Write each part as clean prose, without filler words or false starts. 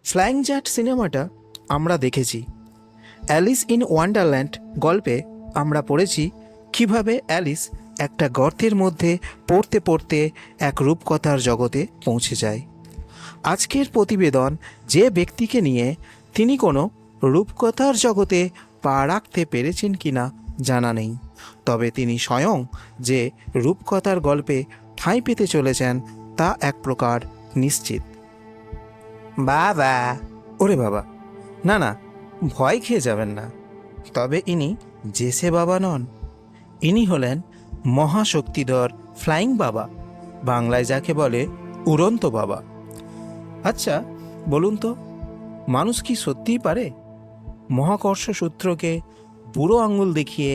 Flying জ্যাট সিনেমাটা আমরা দেখেছি। অ্যালিস ইন ওয়ান্ডারল্যান্ড গল্পে আমরা পড়েছি কিভাবে অ্যালিস একটা গর্তের মধ্যে পড়তে পড়তে এক রূপকথার জগতে পৌঁছে যায়। আজকের প্রতিবেদন যে ব্যক্তিকে নিয়ে, তিনি কোনো রূপকথার জগতে পা রাখতে পেরেছেন কিনা জানা নেই, তবে তিনি স্বয়ং যে রূপকথার গল্পে ঠাঁই পেতে চলেছেন তা এক প্রকার নিশ্চিত। বাবা, ওরে বাবা, না না, ভয় খেয়ে যাবেন না। তবে ইনি জেসে বাবা নন, ইনি হলেন মহাশক্তিধর ফ্লাইং বাবা, বাংলায় যাকে বলে উড়ন্ত বাবা। আচ্ছা বলুন তো, মানুষ কি সত্যিই পারে মহাকর্ষ সূত্রকে বুড়ো আঙুল দেখিয়ে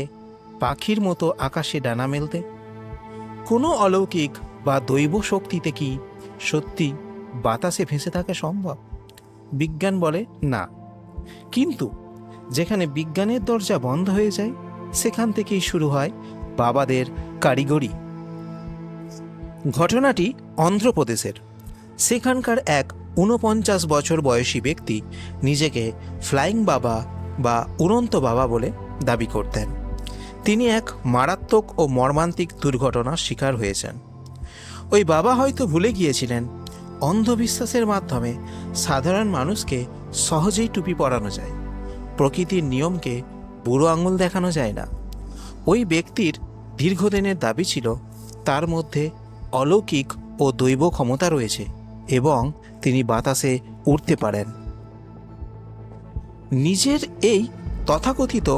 পাখির মতো আকাশে ডানা মেলতে? কোনো অলৌকিক বা দৈব শক্তিতে কি সত্যি বাতাসে ভেসে থাকা সম্ভব? বিজ্ঞান বলে না, কিন্তু যেখানে বিজ্ঞানের দরজা বন্ধ হয়ে যায় সেখান থেকেই শুরু হয় বাবাদের কারিগরি। ঘটনাটি অন্ধ্রপ্রদেশের। সেখানকার এক ৪৯ বছর বয়সী ব্যক্তি নিজেকে ফ্লাইং বাবা বা উড়ন্ত বাবা বলে দাবি করতেন। তিনি এক মারাত্মক ও মর্মান্তিক দুর্ঘটনার শিকার হয়েছেন। ওই বাবা হয়তো ভুলে গিয়েছিলেন অন্ধবিশ্বাসের মাধ্যমে সাধারণ মানুষকে সহজেই টুপি পরানো যায়, প্রকৃতির নিয়মকে বুড়ো আঙুল দেখানো যায় না। ওই ব্যক্তির দীর্ঘদিনের দাবি ছিল তার মধ্যে অলৌকিক ও দৈব ক্ষমতা রয়েছে এবং তিনি বাতাসে উড়তে পারেন। নিজের এই তথাকথিত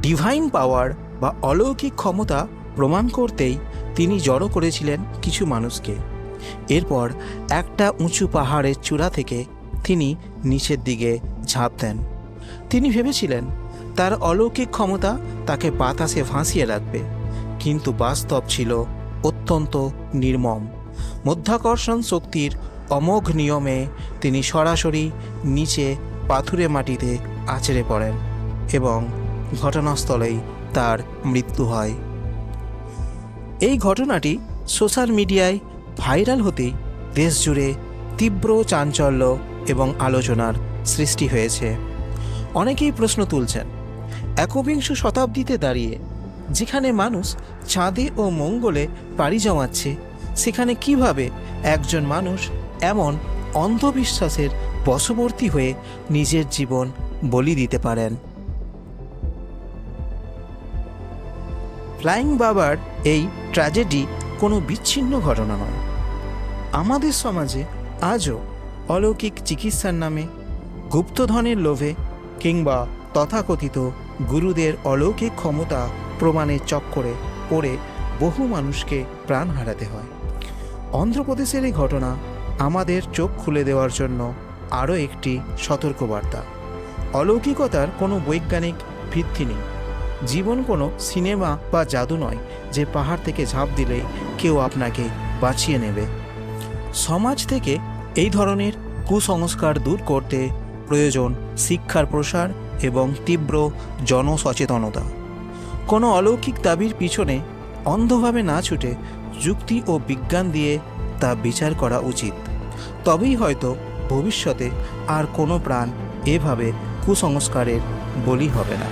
ডিভাইন পাওয়ার বা অলৌকিক ক্ষমতা প্রমাণ করতেই তিনি জড়ো করেছিলেন কিছু মানুষকে। এরপর একটা উঁচু পাহাড়ের চূড়া থেকে তিনি নিচের দিকে ঝাঁপ দেন। তিনি ভেবেছিলেন তার অলৌকিক ক্ষমতা তাকে বাতাসে ভাসিয়ে রাখবে, কিন্তু বাস্তব ছিল অত্যন্ত নির্মম। মধ্যাকর্ষণ শক্তির অমোঘ নিয়মে তিনি সরাসরি নিচে পাথুরে মাটিতে আছড়ে পড়েন এবং ঘটনাস্থলেই তার মৃত্যু হয়। এই ঘটনাটি সোশ্যাল মিডিয়ায় ভাইরাল হতেই দেশ জুড়ে তীব্র চাঞ্চল্য এবং আলোচনার সৃষ্টি হয়েছে। অনেকেই প্রশ্ন তুলছেন, একবিংশ শতাব্দীতে দাঁড়িয়ে যেখানে মানুষ চাঁদে ও মঙ্গলে পাড়ি জমাচ্ছে, সেখানে কিভাবে একজন মানুষ এমন অন্ধবিশ্বাসের বশবর্তী হয়ে নিজের জীবন বলি দিতে পারেন? ফ্লাইং বাবার এই ট্র্যাজেডি কোনো বিচ্ছিন্ন ঘটনা নয়। আমাদের সমাজে আজও অলৌকিক চিকিৎসার নামে, গুপ্তধনের লোভে কিংবা তথাকথিত গুরুদের অলৌকিক ক্ষমতা প্রমাণের চক্করে পড়ে বহু মানুষকে প্রাণ হারাতে হয়। অন্ধ্রপ্রদেশের এই ঘটনা আমাদের চোখ খুলে দেওয়ার জন্য আরও একটি সতর্কবার্তা। অলৌকিকতার কোনো বৈজ্ঞানিক ভিত্তি নেই। জীবন কোনো সিনেমা বা জাদু নয় যে পাহাড় থেকে ঝাঁপ দিলেই কেউ আপনাকে বাঁচিয়ে নেবে। সমাজ থেকে এই ধরনের কুসংস্কার দূর করতে প্রয়োজন শিক্ষার প্রসার এবং তীব্র জনসচেতনতা। কোনো অলৌকিক দাবির পিছনে অন্ধভাবে না ছুটে যুক্তি ও বিজ্ঞান দিয়ে তা বিচার করা উচিত। তবেই হয়তো ভবিষ্যতে আর কোনো প্রাণ এভাবে কুসংস্কারের বলি হবে না।